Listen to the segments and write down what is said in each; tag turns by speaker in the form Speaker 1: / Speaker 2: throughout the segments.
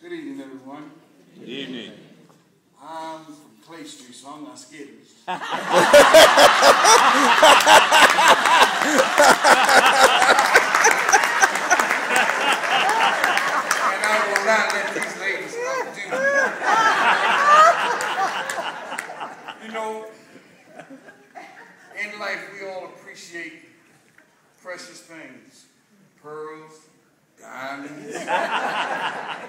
Speaker 1: Good evening, everyone.
Speaker 2: Good evening.
Speaker 1: I'm from Clay Street, so I'm not scared of this. And I will not let these ladies outdo me. You know, in life we all appreciate precious things. Pearls, diamonds,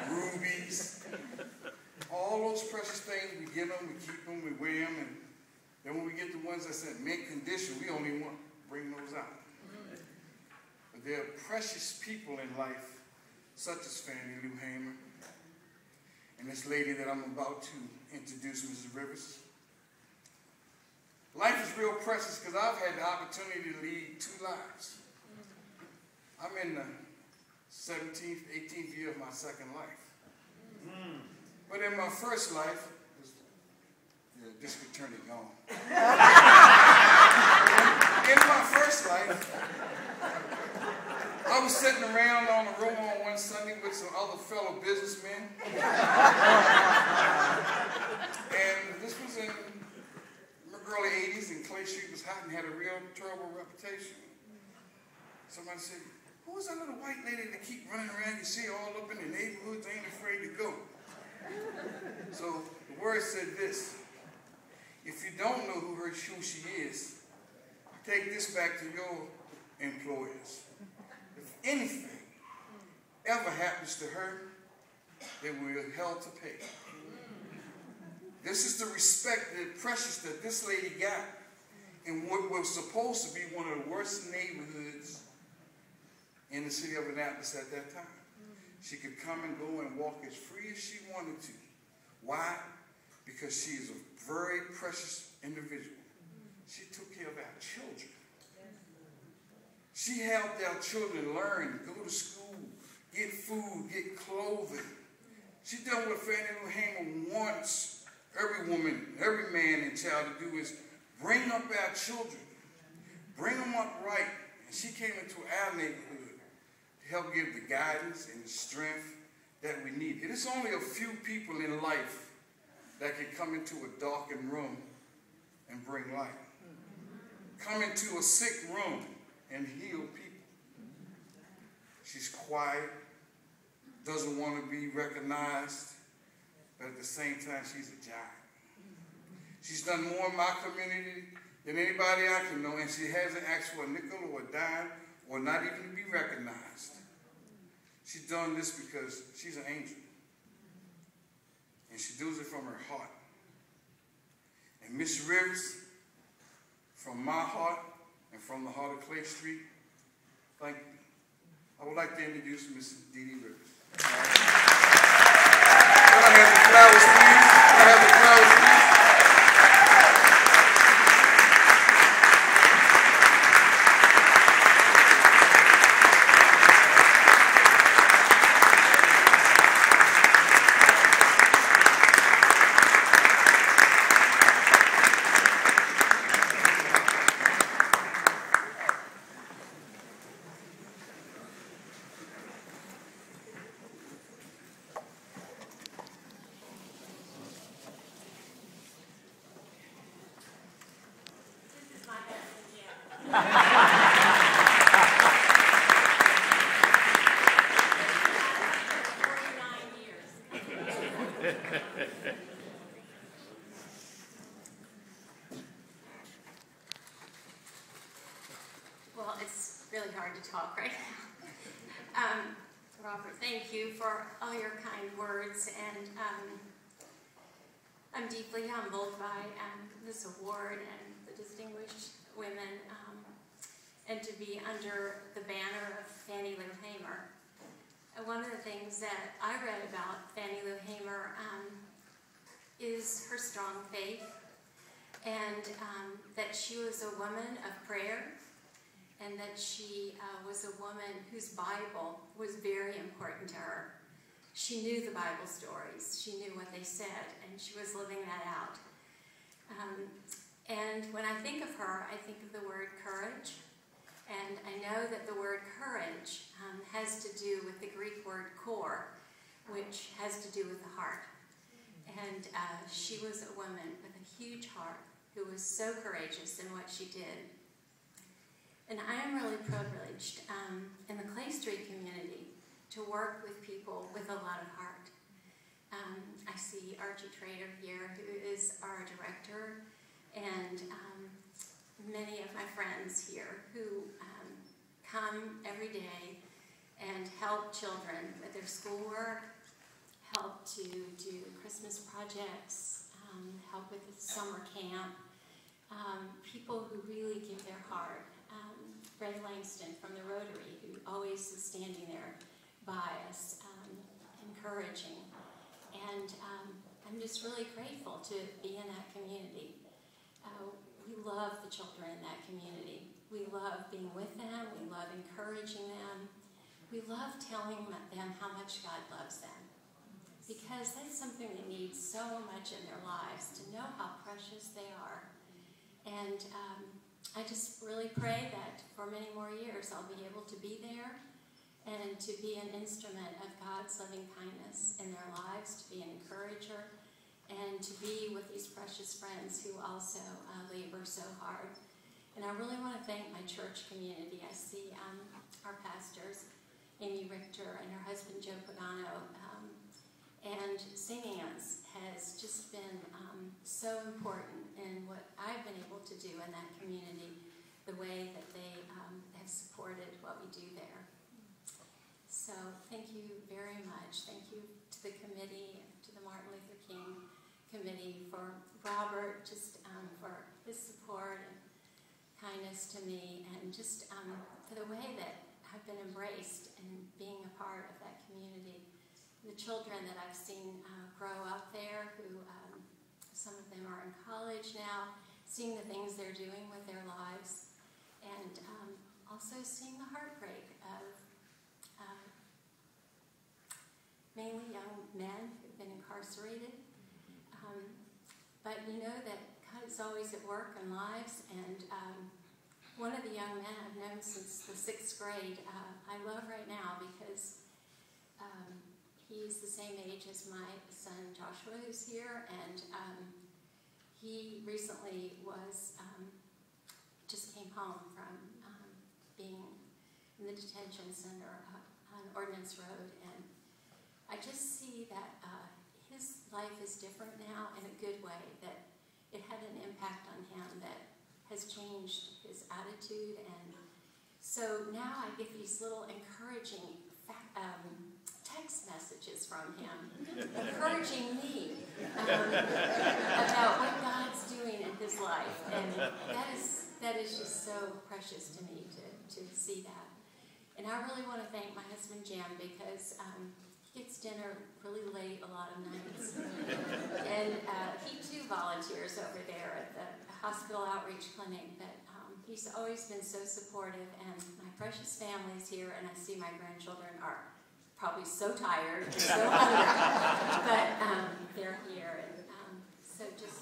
Speaker 1: rubies. All those precious things, we get them, we keep them, we wear them, and then when we get the ones that's in mint condition, we don't even want to bring those out. But there are precious people in life, such as Fannie Lou Hamer, and this lady that I'm about to introduce, Mrs. Rivers. Life is real precious because I've had the opportunity to lead 2 lives. I'm in the 17th, 18th year of my second life. But in my first life, the district attorney gone. In my first life, I was sitting around on a room on one Sunday with some other fellow businessmen. And this was in the early 80s, and Clay Street was hot and had a real terrible reputation. Somebody said, "Who is that little white lady that keep running around? You see all up in the neighborhoods, ain't afraid to go." So the word said this: if you don't know who she is, take this back to your employers. If anything ever happens to her, they will be held to pay. This is the respect, the precious that this lady got in what was supposed to be one of the worst neighborhoods in the city of Annapolis at that time. She could come and go and walk as free as she wanted to. Why? Because she is a very precious individual. She took care of our children. She helped our children learn, go to school, get food, get clothing. She done what Fannie Lou Hamer wants every woman, every man and child to do, is bring up our children, bring them up right. And she came into our neighborhood to help give the guidance and the strength that we need. It is only a few people in life that can come into a darkened room and bring light. Come into a sick room and heal people. She's quiet, doesn't want to be recognized, but at the same time, she's a giant. She's done more in my community than anybody I can know, and she hasn't asked for a nickel or a dime or not even to be recognized. She's done this because she's an angel, and she does it from her heart. And Miss Rivers, from my heart and from the heart of Clay Street, thank you. I would like to introduce Miss Deede Rivers. Can I have the flowers, please? Can I have the flowers, please?
Speaker 3: Well, it's really hard to talk right now. Robert, thank you for all your kind words, and I'm deeply humbled by this award and the distinguished women, and to be under the banner of Fannie Lou Hamer. One of the things that I read about Fannie Lou Hamer is her strong faith, and that she was a woman of prayer, and that she was a woman whose Bible was very important to her. She knew the Bible stories, she knew what they said, and she was living that out. And when I think of her, I think of the word courage, and I know that the word courage has to do with the Greek word kor, which has to do with the heart. And she was a woman with a huge heart who was so courageous in what she did. And I am really privileged in the Clay Street community to work with people with a lot of heart. I see Archie Trader here, who is our director, and many of my friends here who come every day and help children with their schoolwork, help to do Christmas projects, help with the summer camp, people who really give their heart. Ray Langston from the Rotary, who always is standing there by us, encouraging. And I'm just really grateful to be in that community. We love the children in that community. We love being with them. We love encouraging them. We love telling them how much God loves them. Because that's something they need so much in their lives, to know how precious they are. And I just really pray that for many more years I'll be able to be there and to be an instrument of God's loving kindness in their lives, to be an encourager, and to be with these precious friends who also labor so hard. And I really want to thank my church community. I see our pastors, Amy Richter and her husband Joe Pagano, and singing us has just been so important in what I've been able to do in that community, the way that they have supported what we do there. So thank you very much. Thank you to the committee, to the Martin Luther King Committee, for Robert, just for his support and kindness to me, and just for the way that I've been embraced in being a part of that community. The children that I've seen grow up there, who some of them are in college now, seeing the things they're doing with their lives, and also seeing the heartbreak of mainly young men who've been incarcerated. But you know that God is always at work in lives, and one of the young men I've known since the 6th grade, I love right now because he's the same age as my son Joshua, who's here, and he recently just came home from being in the detention center on Ordnance Road, and I just see that his life is different now in a good way, that it had an impact on him that has changed his attitude, and so now I get these little encouraging text messages from him, encouraging me about what God's doing in his life, and that is just so precious to me to see that. And I really want to thank my husband Jim, because he gets dinner really late a lot of nights, and he too volunteers over there at the hospital outreach clinic, but he's always been so supportive, and my precious family's here, and I see my grandchildren are probably so tired and so hungry, but they're here, and so just